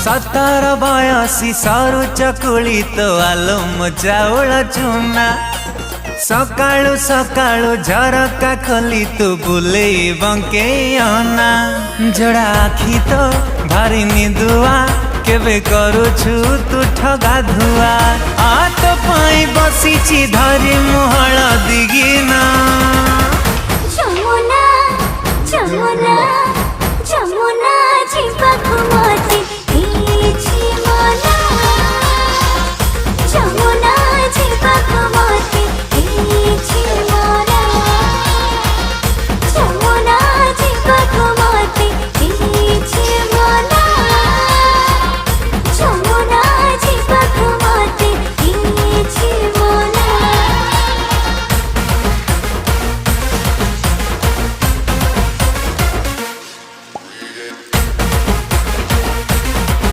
17 बयसी सरू चकुली तो आलम चाउल चुना सकाळु सकाळु झरका खोली तू बुले बंकेयना जोड़ा आखी तो भारी निदुआ केबे करुछु तू ठगा धुआ आ तो पाई बसीची धरी मुहल दिगिना जमुना जमुना